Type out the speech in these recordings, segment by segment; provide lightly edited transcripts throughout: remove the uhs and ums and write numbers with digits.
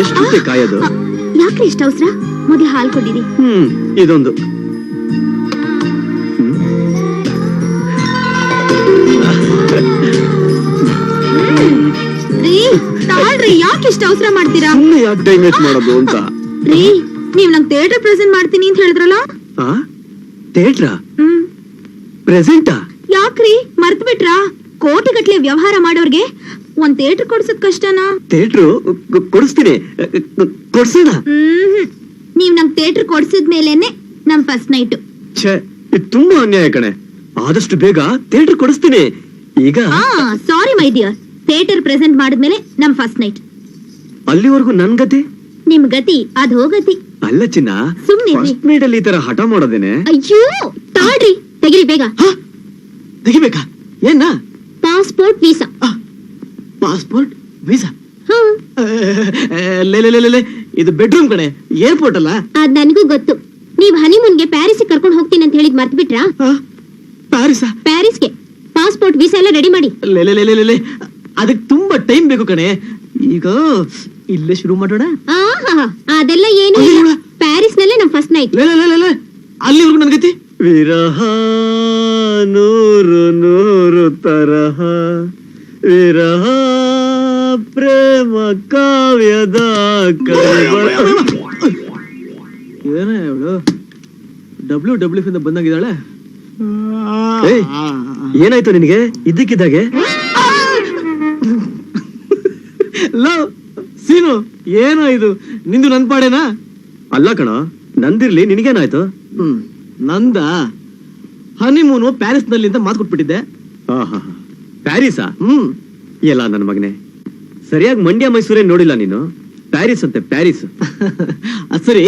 ಎಷ್ಟು ಕಾಯೋದು? ಯಾಕ್ರಿ ಇಷ್ಟ ಅವಸರ? ಮೊದಲು ಹಾಲು ಕೊಡಿರಿ. ಇದೊಂದು ರೀ ತಾಳ್ರಿ, ಯಾಕೆ ಇಷ್ಟ ಅವಸರ ಮಾಡ್ತೀರಾ? ಸುಮ್ಮನೆ ಯಾಕೆ ಟೈಮ್ ವೇಸ್ಟ್ ಮಾಡೋದು ಅಂತ. ರೀ ನೀವ್ ನಂಗೆ ಥಿಯೇಟರ್ ಪ್ರೆಸೆಂಟ್ ಮಾಡ್ತೀನಿ ಅಂತ ಹೇಳಿದ್ರಲ್ಲ? ಥಿಯೇಟ್ರಾ ಪ್ರೆಸೆಂಟಾ? ಯಾಕ್ರಿ ಮರ್ತ್ ಬಿಟ್ರಾ? ಕೋಟಿಗಟ್ಲೆ ವ್ಯವಹಾರ ಮಾಡೋರ್ಗೆ ಒಂದ್ ಥಿಯೇಟರ್ ಕೊಡ್ಸೋದ್ ಕಷ್ಟನಾ? ಥಿಯೇಟ್ರು ಕೊಡಿಸ್ತೀನಿ, ಕೊಡ್ಸೋಣ. ನೀವ್ ನಂಗೆ ಥಿಯೇಟರ್ ಕೊಡ್ಸಿದ್ಮೇಲೆನೆ ನಮ್ ಫಸ್ಟ್ ನೈಟ್. ಛೇ, ಇದು ತುಂಬಾ ಅನ್ಯಾಯ ಕಣೆ. ಆದಷ್ಟು ಬೇಗ ಥಿಯೇಟರ್ ಕೊಡಿಸ್ತೀನಿ. ಈಗ ಸಾರಿ ಮೈ ಡಿಯರ್, ಥಿಯೇಟರ್ ಪ್ರೆಸೆಂಟ್ ಮಾಡಿದ್ಮೇಲೆ ನಮ್ ಫಸ್ಟ್ ನೈಟ್. ಅಲ್ಲಿವರೆಗೂ ನನ್ ಗತಿ? ನಿಮ್ ಗತಿ ಅದೋ ಗತಿ. ಅಲ್ಲ ಚಿನ್ನ, ಸುಮ್ನೆ ಫಸ್ಟ್ ನೈಟ್ ಅಲ್ಲಿ ಈ ತರ ಹಠ ಮಾಡೋದೇನೆ? ಅಯ್ಯೋ ತಾಳ್ರಿ, ತೆಗಿರಿ ಬೇಗ. ತೆಗಿಬೇಕಾ? ಏನ? Passport visa. Passport visa? ಇದು ಬೆಡ್ರೂಮ್ ಕಣೆ, ಏರ್ಪೋರ್ಟ್ ಅಲ್ಲ? ಅದ್ ನನಗೂ ಗೊತ್ತು. ನೀವ್ ಹನಿಮೂನ್ಗೆ ಪ್ಯಾರಿಸ್ ಕರ್ಕೊಂಡು ಹೋಗ್ತೀನಿ ಅಂತ ಹೇಳಿದ್ ಮರ್ತ್ ಬಿಟ್ರಾ? ಪ್ಯಾರಿಸ್? ಪ್ಯಾರಿಸ್ಗೆ ಪಾಸ್ಪೋರ್ಟ್ ವೀಸಾ ಎಲ್ಲ ರೆಡಿ ಮಾಡಿ. ಅದಕ್ಕೆ ತುಂಬಾ ಟೈಮ್ ಬೇಕು ಕಣೆ. ಈಗ ಇಲ್ಲೇ ಶುರು ಮಾಡೋಣ. ಅದೆಲ್ಲ ಏನು, ಪ್ಯಾರಿಸ್ ನಲ್ಲೇ ನಮ್ ಫಸ್ಟ್ ನೈಟ್. ಅಲ್ಲಿವರೆಗೂ ನನ್ ಗತಿ? ವಿರಹ ನೂರು ನೂರು ತರಹ, ವಿರಹ ಪ್ರೇಮ ಕಾವ್ಯದ ಏನ ಇವಳು WWF ಇಂದ ಬಂದಂಗಿದ್ದಾಳೆ. ಏನಾಯ್ತು ನಿನಗೆ ಇದ್ದಕ್ಕಿದ್ದಾಗೆ? ಲವ್ ಸೀನು, ಏನೋ ಇದು ನಿಂದು ನನ್ ಪಾಡೇನಾ? ಅಲ್ಲ ಕಣ, ನಂದಿರ್ಲಿ, ನಿನಗೇನಾಯ್ತು? ನಂದ ಹನಿಮೂನು ಪ್ಯಾರಿಸ್ ನಲ್ಲಿ ಅಂತ ಮಾತು ಕೊಟ್ಬಿಟ್ಟಿದ್ದೆ. ಪ್ಯಾರಿಸಾ? ಎಲ್ಲ ನನ್ನ ಮಗನೇ, ಸರಿಯಾಗಿ ಮಂಡ್ಯ ಮೈಸೂರೇ ನೋಡಿಲ್ಲ ನೀನು. ಪ್ಯಾರಿಸ್ ಅಂತೆ ಪ್ಯಾರಿಸ್. ಸರಿ,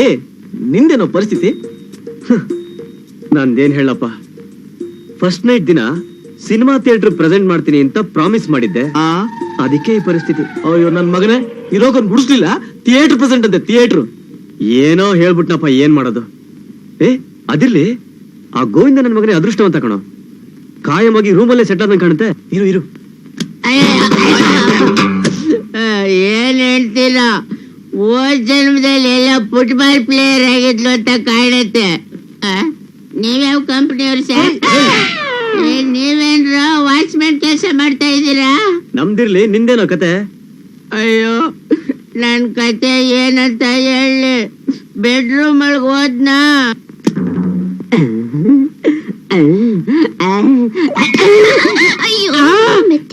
ನಿಂದೇನೋ ಪರಿಸ್ಥಿತಿ? ನಂದೇನ್ ಹೇಳಪ್ಪ, ಫಸ್ಟ್ ನೈಟ್ ದಿನ ಸಿನಿಮಾ ಥಿಯೇಟರ್ ಪ್ರೆಸೆಂಟ್ ಮಾಡ್ತೀನಿ ಅಂತ ಪ್ರಾಮಿಸ್ ಮಾಡಿದ್ದೆ. ಅದಕ್ಕೆ ಈ ಪರಿಸ್ಥಿತಿ. ಅಯ್ಯೋ ನನ್ ಮಗನೇ, ಇರೋಕೊಂಡ್ ಗುಡಿಸ್ಲಿಲ್ಲ. ಥಿಯೇಟರ್ ಪ್ರೆಸೆಂಟ್ ಅಂತೆ, ಥಿಯೇಟರ್. ಏನೋ ಹೇಳ್ಬಿಟ್ನಪ್ಪ, ಏನ್ ಮಾಡೋದು? ಅದಿರ್ಲಿ, ಆ ಗೋವಿಂದ ನನ್ ಮಗನೇ ಅದೃಷ್ಟವಂತ ಕಣೋ. ಕಾಯಮಾಗಿ ರೂಮಲ್ಲೇ ಸೆಟ್ ಆದಂಗೆ ಕಾಣುತ್ತೆ. ಇರು ಇರು. ಏನ್ ಹೇಳ್ತೀರ? ಹೋದ್ ಜನ್ಮದಲ್ಲಿ ಎಲ್ಲ ಫುಟ್ಬಾಲ್ ಪ್ಲೇಯರ್ ಆಗಿದ್ಲು ಅಂತ ಕಾಣುತ್ತೆ. ನೀವ್ಯಾವ ಕಂಪನಿಯವ್ರು ಸರ್? ನೀವೇನ್ರ ವಾಚ್ಮ್ಯಾನ್ ಕೆಲಸ ಮಾಡ್ತಾ ಇದ್ದೀರಾ? ನಮ್ದಿರ್ಲಿ, ನಿಂದೇನೋ ಕತೆ? ಅಯ್ಯೋ, ನನ್ ಕತೆ ಏನಂತ ಹೇಳಿ. ಬೆಡ್ರೂಮ್ ಒಳಗ್ ಹೋದ್ನಾ, ಅಯ್ಯೋ ಮೆತ್ತ